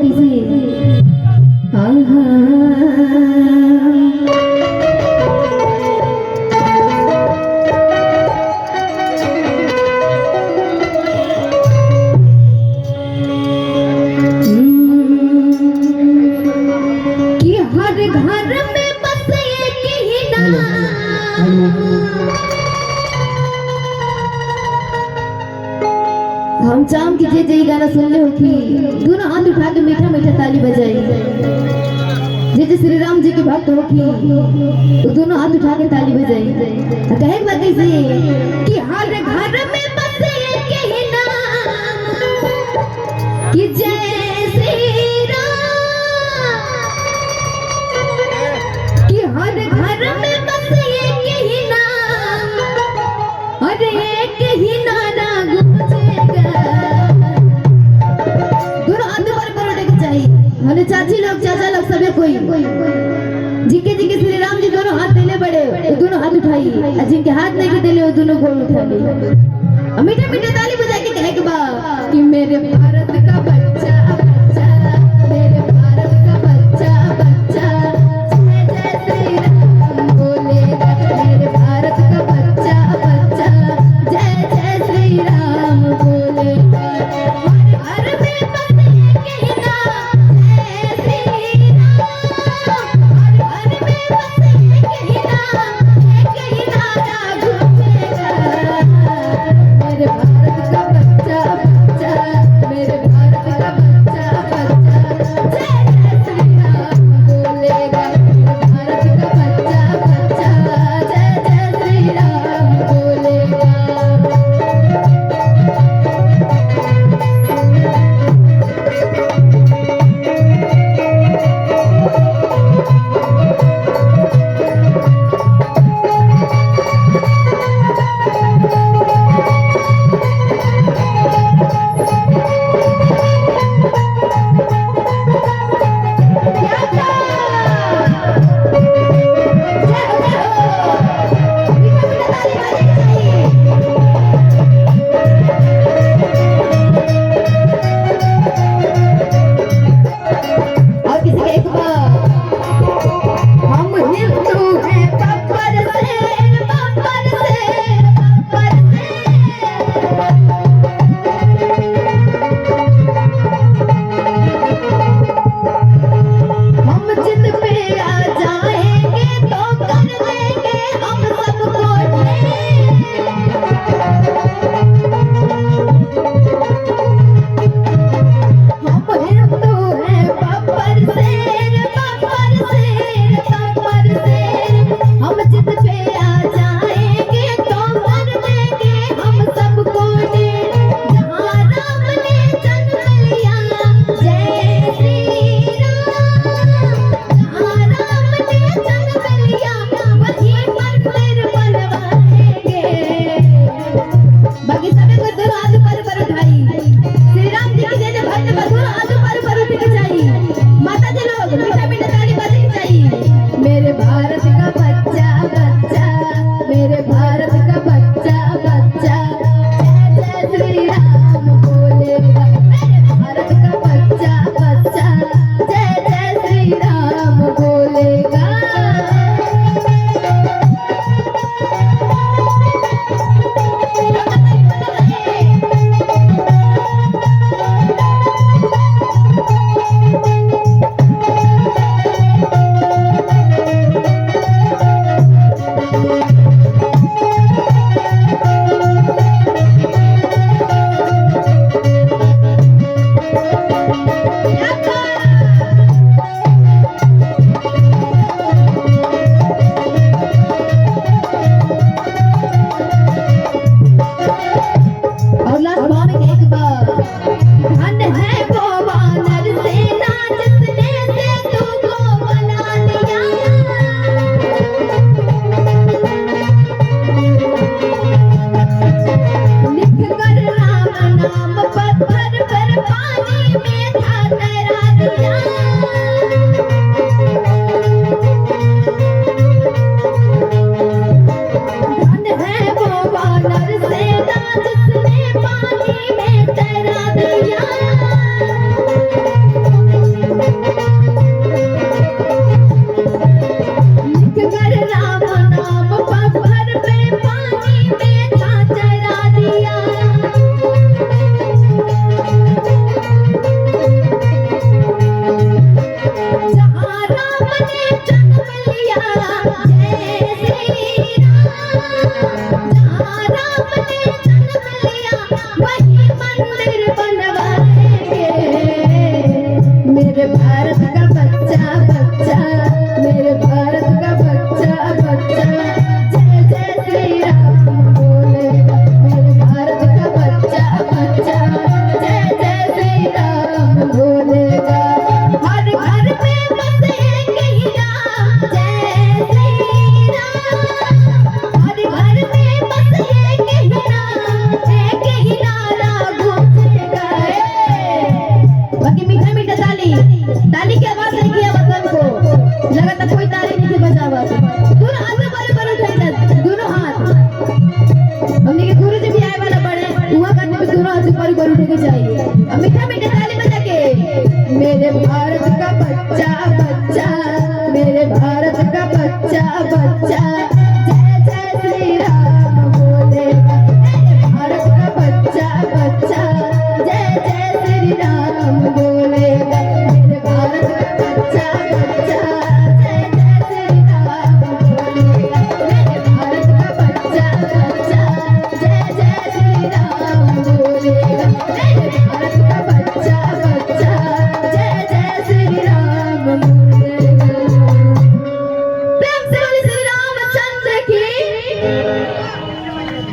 कैसे हाँ हाँ कि हर घर में बस एक ही नाम। हम चाम की जे गाना सुन ले हो कि दोनों हाथ उठा के मीठा मीठा ताली बजाई। जे श्री राम जी के भक्त हो कि दोनों हाथ उठा के ताली बजाई। कहे बात से कि हर घर में बस एक ही नाम कि जय श्री राम। कि हर घर में बस एक ही नाम और एक ही नारा गूंजेगा। दोनों हाथ पर उठे के चाहिए। हमारे चाची लोग चाचा लोग सभी कोई जिनके जिनके श्री राम जी दोनों हाथ देले बड़े वो दोनों हाथ उठाइए और जिनके हाथ नहीं देले वो दोनों गोल उठा लिए। मीठे मीठे ताली बजा के कहे के बा कि मेरे भारत का बच्चा बच्चा मेरे भारत का बच्चा बच्चा जय जय श्री राम बोलेगा। मेरे भारत का बच्चा बच्चा जय जय श्री राम बोलेगा। हर घर में बस एक ही नाम जय श्री राम। हर घर में बस एक ही नाम एक ही नारा गूंजेगा। मेरे भारत का बच्चा बच्चा मेरे भारत का बच्चा बच्चा जय जय श्री राम बोलेगा। मेरे भारत का बच्चा बच्चा जय जय श्री राम बोलेगा। मेरे भारत का बच्चा बच्चा मेरे भारत का बच्चा बच्चा जय जय श्री राम बोलेगा। मेरे भारत का बच्चा बच्चा जय जय श्री राम बोलेगा। गाएंगे। मेरे भारत का बच्चा बच्चा, मेरे भारत का बच्चा बच्चा, जय जय श्री राम बोलेगा। मेरे भारत का बच्चा बच्चा, जय जय श्री राम बोलेगा। हर घर में बस एक ही नाम, जय श्री राम। हर घर में बस एक ही नाम, एक ही नारा गूंजेगा। बाकी मीठा मीठा ताली, ताली की आवाज नहीं किया वतन को, लगा कोई ताली नहीं बजावा। दोनों हाथ में बड़े उठाइए, दोनों हाथ। हमने के गुरु जी भी आए वाला बड़े हुआ करने पे दोनों हाथ ऊपर उठे के चाहिए। अब मीठा मीठा